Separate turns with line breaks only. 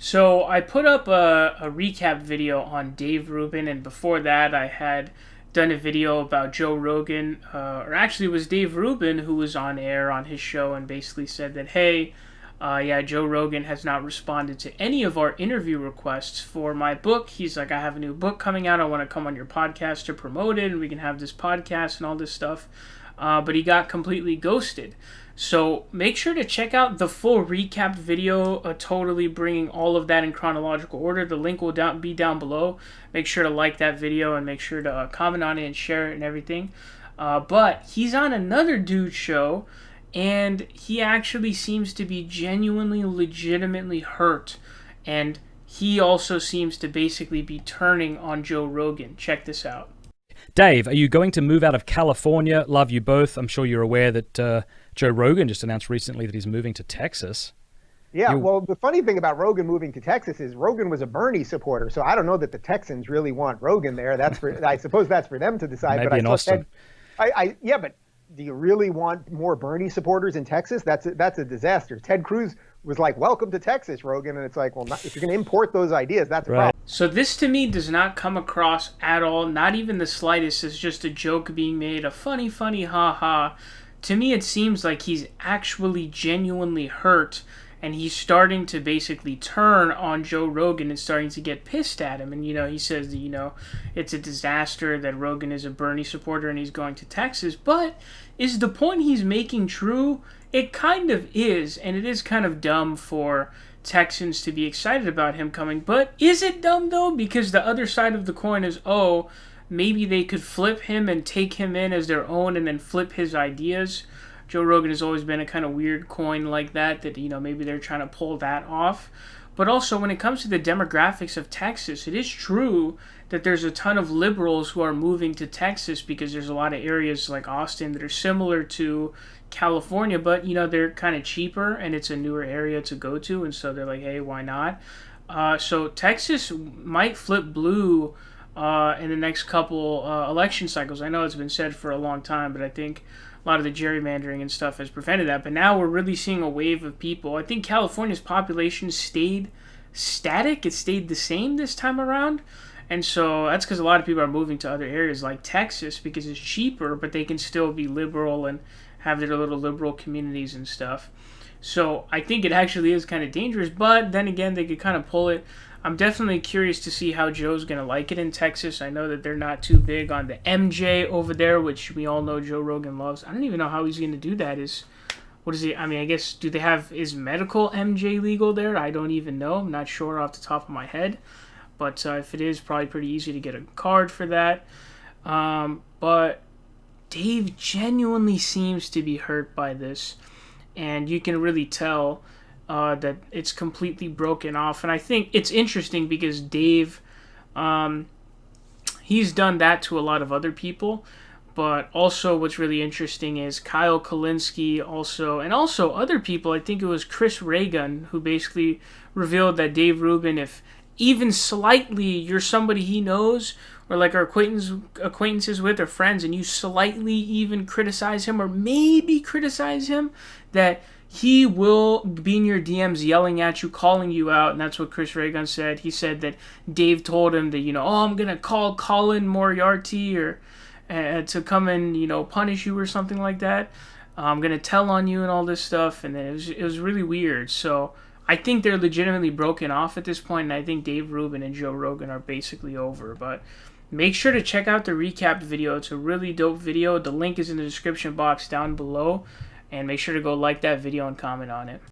So I put up a recap video on Dave Rubin, and before that I had done a video about Joe Rogan, or actually it was Dave Rubin who was on air on his show and basically said that, hey, yeah, Joe Rogan has not responded to any of our interview requests for my book. He's like, I have a new book coming out. I want to come on your podcast to promote it, and we can have this podcast and all this stuff. But he got completely ghosted. So make sure to check out the full recap video, totally bringing all of that in chronological order. The link will be down below. Make sure to like that video and make sure to comment on it and share it and everything. But he's on another dude's show, and he actually seems to be genuinely, legitimately hurt. And he also seems to basically be turning on Joe Rogan. Check this out.
Dave, are you going to move out of California? Love you both. I'm sure you're aware that Joe Rogan just announced recently that he's moving to Texas.
Yeah, well, the funny thing about Rogan moving to Texas is Rogan was a Bernie supporter, so I don't know that the Texans really want Rogan there. That's for I suppose that's for them to decide.
Maybe
but
in Austin.
Yeah, but do you really want more Bernie supporters in Texas? That's a disaster. Ted Cruz was like, "Welcome to Texas, Rogan," and it's like, well, if you're going to import those ideas, that's a problem.
So this to me does not come across at all, not even the slightest, as just a joke being made, a funny, ha-ha. To me, it seems like he's actually genuinely hurt, and he's starting to basically turn on Joe Rogan and starting to get pissed at him. And, he says that, it's a disaster that Rogan is a Bernie supporter and he's going to Texas. But is the point he's making true? It kind of is, and it is kind of dumb for Texans to be excited about him coming. But is it dumb, though? Because the other side of the coin is, maybe they could flip him and take him in as their own and then flip his ideas. Joe Rogan has always been a kind of weird coin like that, maybe they're trying to pull that off. But also, when it comes to the demographics of Texas, it is true that there's a ton of liberals who are moving to Texas because there's a lot of areas like Austin that are similar to California, but, they're kind of cheaper and it's a newer area to go to, and so they're like, hey, why not? So Texas might flip blue in the next couple election cycles. I know it's been said for a long time, but I think a lot of the gerrymandering and stuff has prevented that. But now we're really seeing a wave of people. I think California's population stayed static. It stayed the same this time around. And so that's because a lot of people are moving to other areas like Texas because it's cheaper, but they can still be liberal and have their little liberal communities and stuff. So I think it actually is kind of dangerous, but then again, they could kind of pull it. I'm definitely curious to see how Joe's going to like it in Texas. I know that they're not too big on the MJ over there, which we all know Joe Rogan loves. I don't even know how he's going to do that. What is he? I mean, I guess, is medical MJ legal there? I don't even know. I'm not sure off the top of my head. But if it is, probably pretty easy to get a card for that. But Dave genuinely seems to be hurt by this. And you can really tell that it's completely broken off. And I think it's interesting because Dave, he's done that to a lot of other people. But also what's really interesting is Kyle Kalinske and also other people. I think it was Chris Reagan who basically revealed that Dave Rubin, if even slightly you're somebody he knows or like our acquaintances with or friends, and you slightly even criticize him or maybe criticize him, that he will be in your DMs yelling at you, calling you out. And that's what Chris Reagan said. He said that Dave told him that, I'm going to call Colin Moriarty or to come and, punish you or something like that. I'm going to tell on you and all this stuff. And then it was really weird. So I think they're legitimately broken off at this point. And I think Dave Rubin and Joe Rogan are basically over. But make sure to check out the recap video. It's a really dope video. The link is in the description box down below. And make sure to go like that video and comment on it.